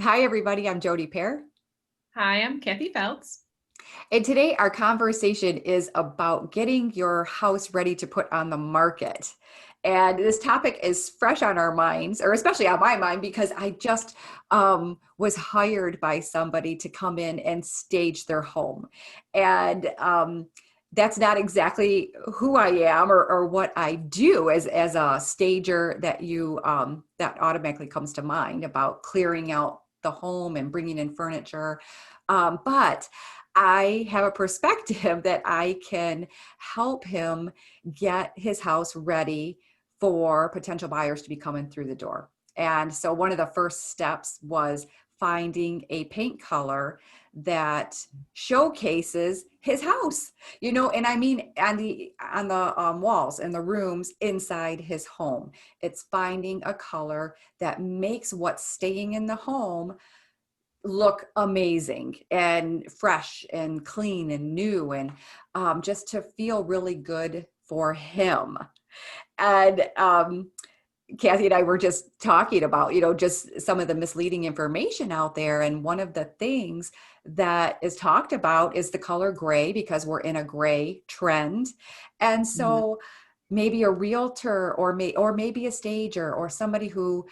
Hi, everybody. I'm Jody Pear. Hi, I'm Kathy Feltz. And today our conversation is about getting your house ready to put on the market. And this topic is fresh on our minds, or especially on my mind, because I just was hired by somebody to come in and stage their home. And that's not exactly who I am or what I do as a stager that automatically comes to mind about clearing out the home and bringing in furniture. But I have a perspective that I can help him get his house ready for potential buyers to be coming through the door. And so one of the first steps was finding a paint color that showcases his house, and I mean on the walls and the rooms inside his home. It's finding a color that makes what's staying in the home look amazing and fresh and clean and new, and just to feel really good for him. And Kathy and I were just talking about, just some of the misleading information out there. And one of the things that is talked about is the color gray, because we're in a gray trend. And so maybe a realtor or maybe a stager or somebody who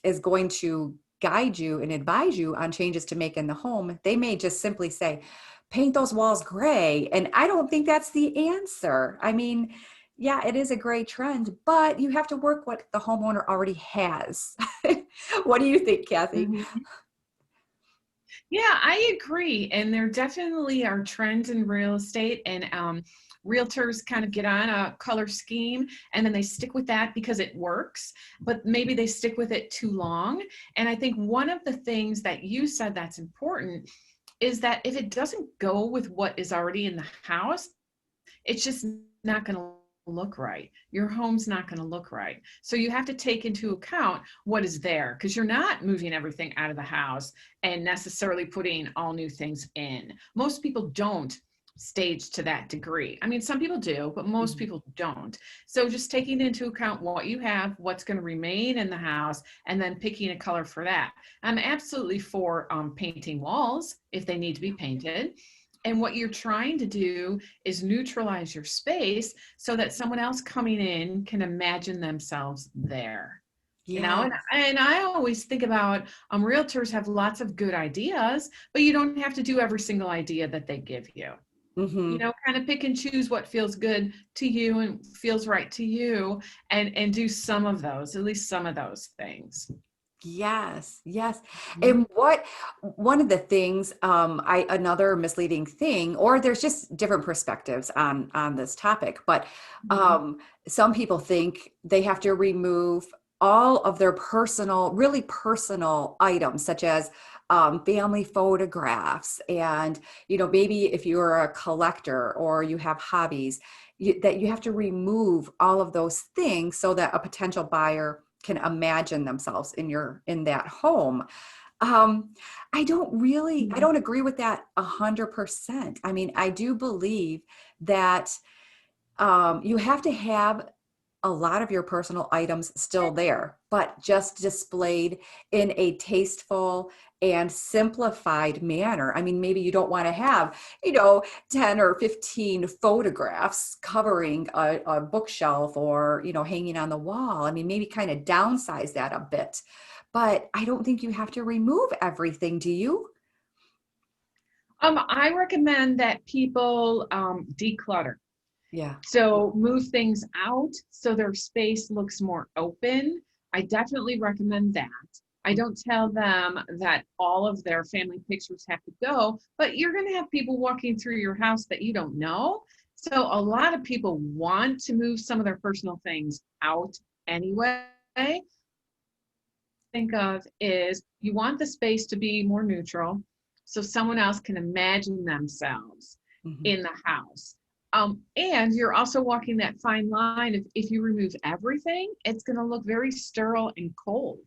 is going to guide you and advise you on changes to make in the home, they may just simply say, paint those walls gray. And I don't think that's the answer. I mean, yeah, it is a great trend, but you have to work what the homeowner already has. What do you think, Kathy? Mhm. Yeah, I agree. And there definitely are trends in real estate, and realtors kind of get on a color scheme and then they stick with that because it works, but maybe they stick with it too long. And I think one of the things that you said that's important is that if it doesn't go with what is already in the house, it's just not going to look right. Your home's not going to look right. So you have to take into account what is there, because you're not moving everything out of the house and necessarily putting all new things in. Most people don't stage to that degree. I mean, some people do, but most people don't. So just taking into account what you have, what's going to remain in the house, and then picking a color for that. I'm absolutely for painting walls if they need to be painted. And what you're trying to do is neutralize your space so that someone else coming in can imagine themselves there. Yeah. And I always think about realtors have lots of good ideas, but you don't have to do every single idea that they give you. Mm-hmm. Kind of pick and choose what feels good to you and feels right to you, and do some of those, at least some of those things. Yes, yes. Mhm. And one of the things, another misleading thing, or there's just different perspectives on this topic, but Mhm. um, some people think they have to remove all of their really personal items, such as family photographs, and maybe if you're a collector or you have hobbies, that you have to remove all of those things so that a potential buyer can imagine themselves in that home. um I Mhm. don't agree with that 100%. I mean, I do believe that you have to have a lot of your personal items still there, but just displayed in a tasteful and simplified manner. I mean, maybe you don't want to have, 10 or 15 photographs covering a bookshelf or, hanging on the wall. I mean, maybe kind of downsize that a bit. But I don't think you have to remove everything, do you? I recommend that people declutter. Yeah. So move things out so their space looks more open. I definitely recommend that. I don't tell them that all of their family pictures have to go, but you're going to have people walking through your house that you don't know. So a lot of people want to move some of their personal things out anyway. Think of is you want the space to be more neutral so someone else can imagine themselves Mhm. in the house. And you're also walking that fine line. If you remove everything, it's going to look very sterile and cold.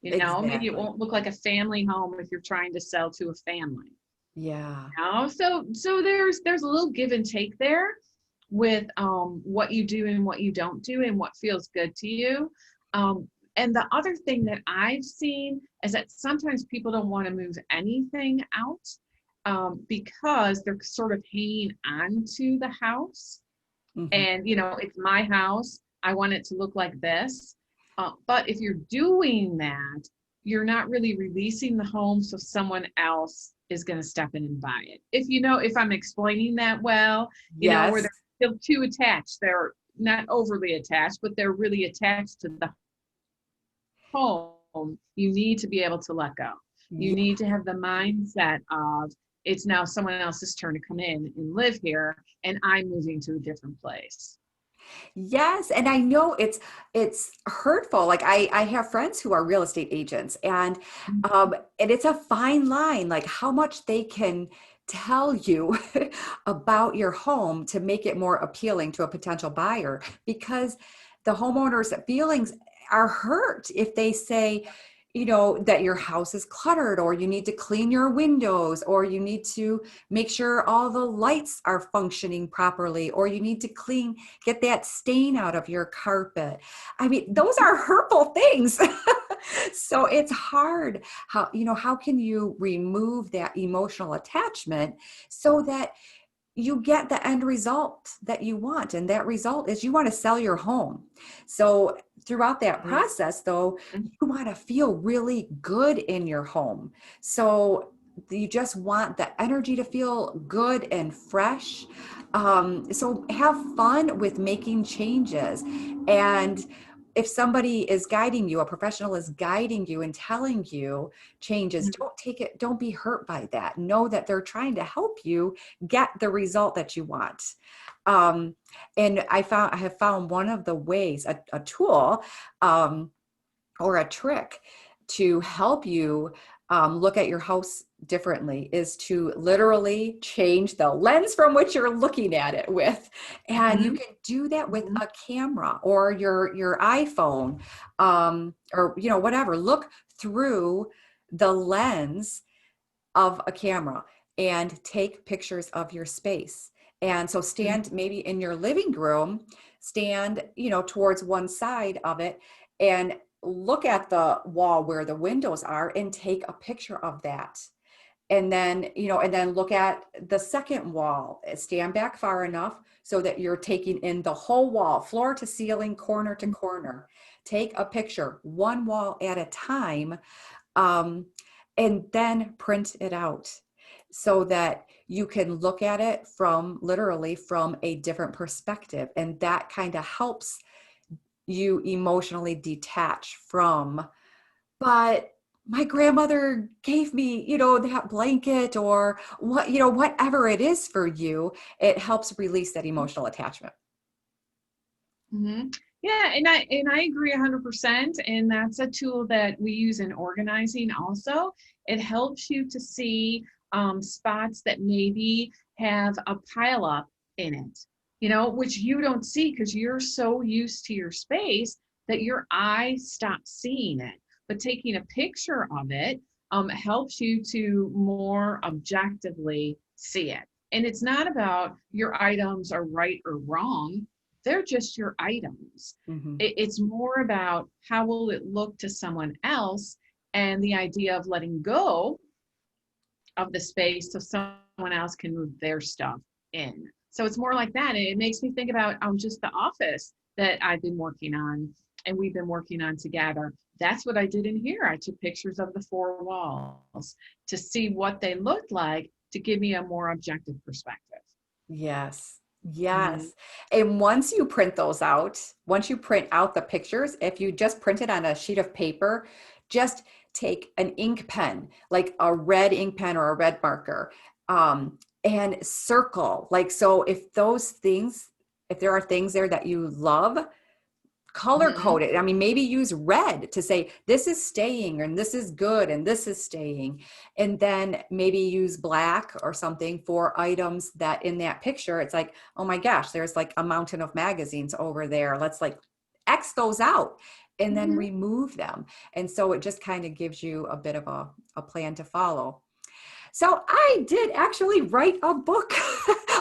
Maybe it Exactly. won't look like a family home if you're trying to sell to a family. Yeah. So there's a little give and take there with what you do and what you don't do and what feels good to you. And the other thing that I've seen is that sometimes people don't want to move anything out because they're sort of hanging on to the house. Mhm. And, it's my house. I want it to look like this. But if you're doing that, you're not really releasing the home so someone else is going to step in and buy it. If I'm explaining that well, where Yes. they're still too attached, they're not overly attached, but they're really attached to the home, you need to be able to let go. You Yeah. need to have the mindset of it's now someone else's turn to come in and live here, and I'm moving to a different place. Yes, and I know it's hurtful. Like I have friends who are real estate agents, and it's a fine line, like how much they can tell you about your home to make it more appealing to a potential buyer, because the homeowner's feelings are hurt if they say, that your house is cluttered, or you need to clean your windows, or you need to make sure all the lights are functioning properly, or you need to get that stain out of your carpet. I mean, those are hurtful things. So it's hard. How can you remove that emotional attachment so that you get the end result that you want? And that result is you want to sell your home. So throughout that process, though, you want to feel really good in your home. So you just want the energy to feel good and fresh. So have fun with making changes. And if somebody is guiding you, a professional is guiding you and telling you changes, don't take it, don't be hurt by that. Know that they're trying to help you get the result that you want. And I have found one of the ways, a tool or a trick to help you look at your house differently, is to literally change the lens from which you're looking at it with. And you can do that with a camera or your iPhone, or whatever. Look through the lens of a camera and take pictures of your space. And so stand maybe in your living room, stand, towards one side of it, and look at the wall where the windows are and take a picture of that. And then look at the second wall, stand back far enough so that you're taking in the whole wall, floor to ceiling, corner to corner. Take a picture, one wall at a time, and then print it out so that you can look at it literally from a different perspective. And that kind of helps you emotionally detach from, but my grandmother gave me, that blanket, or whatever it is for you, it helps release that emotional attachment. Mm-hmm. Yeah, and I agree 100%. And that's a tool that we use in organizing also. It helps you to see spots that maybe have a pile up in it, which you don't see because you're so used to your space that your eye stops seeing it. But taking a picture of it helps you to more objectively see it. And it's not about your items are right or wrong. They're just your items. Mm-hmm. It's more about how will it look to someone else, and the idea of letting go of the space so someone else can move their stuff in. So it's more like that. And it makes me think about just the office that I've been working on and we've been working on together. That's what I did in here. I took pictures of the four walls to see what they looked like to give me a more objective perspective. Yes. Mm-hmm. Yes. And once you print out the pictures, if you just print it on a sheet of paper, just take an ink pen, like a red ink pen or a red marker, and circle. Like, so if there are things there that you love, color Mm-hmm. code it. I mean, maybe use red to say this is staying and this is good and this is staying. And then maybe use black or something for items that in that picture, it's like, oh my gosh, there's like a mountain of magazines over there. Let's like X those out and then Mm-hmm. remove them. And so it just kind of gives you a bit of a plan to follow. So I did actually write a book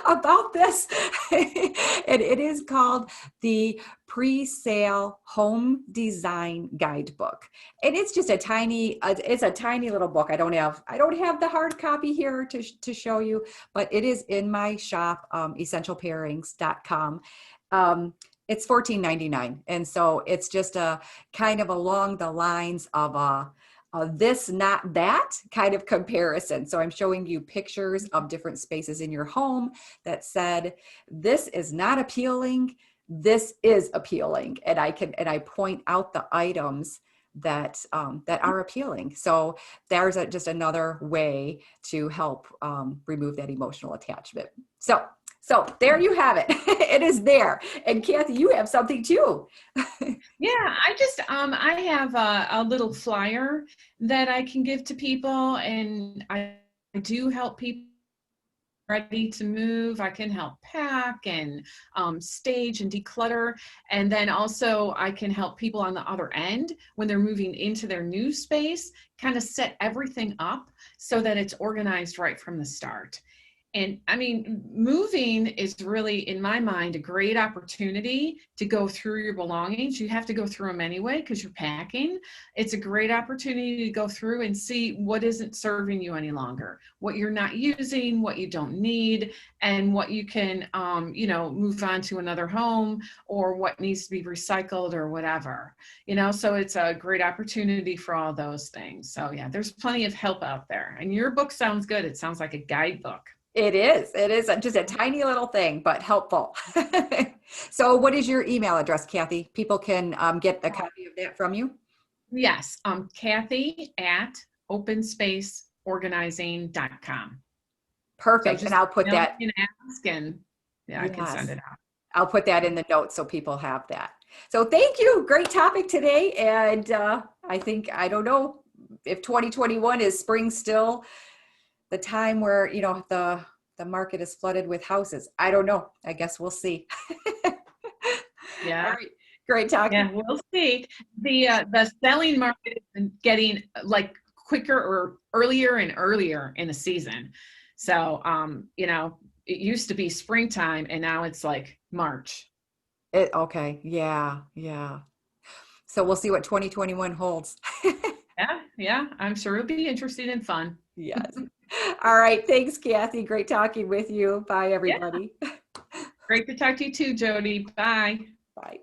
about this. And it is called the Pre-Sale Home Design Guidebook. And it's just it's a tiny little book. I don't have the hard copy here to show you, but it is in my shop, essentialpairings.com. It's $14.99. And so it's just a kind of along the lines of a this, not that kind of comparison. So I'm showing you pictures of different spaces in your home that said, this is not appealing, this is appealing. And I point out the items that are appealing. So there's just another way to help remove that emotional attachment. So there you have it. It is there. And Cathy, you have something too. Yeah, I have a little flyer that I can give to people, and I do help people ready to move. I can help pack and stage and declutter. And then also I can help people on the other end when they're moving into their new space, kind of set everything up so that it's organized right from the start. And I mean, moving is really, in my mind, a great opportunity to go through your belongings. You have to go through them anyway because you're packing. It's a great opportunity to go through and see what isn't serving you any longer, what you're not using, what you don't need, and what you can, move on to another home, or what needs to be recycled or whatever. So it's a great opportunity for all those things. So yeah, there's plenty of help out there. And your book sounds good. It sounds like a guidebook. It is just a tiny little thing, but helpful. So what is your email address, Cathy? People can get a copy of that from you? Yes, Cathy at openspaceorganizing.com. Perfect. So and I'll put that. You can ask, and I can send it out. I'll put that in the notes so people have that. So thank you. Great topic today. And I don't know if 2021 is spring still the time where, the market is flooded with houses. I don't know. I guess we'll see. Yeah. All right. Great talking. Yeah, we'll see. The selling market is getting like quicker or earlier and earlier in the season. So, it used to be springtime and now it's like March. Okay. Yeah. So we'll see what 2021 holds. Yeah. I'm sure it'll be interesting and fun. Yes. All right. Thanks, Cathy. Great talking with you. Bye, everybody. Yeah. Great to talk to you too, Jody. Bye. Bye.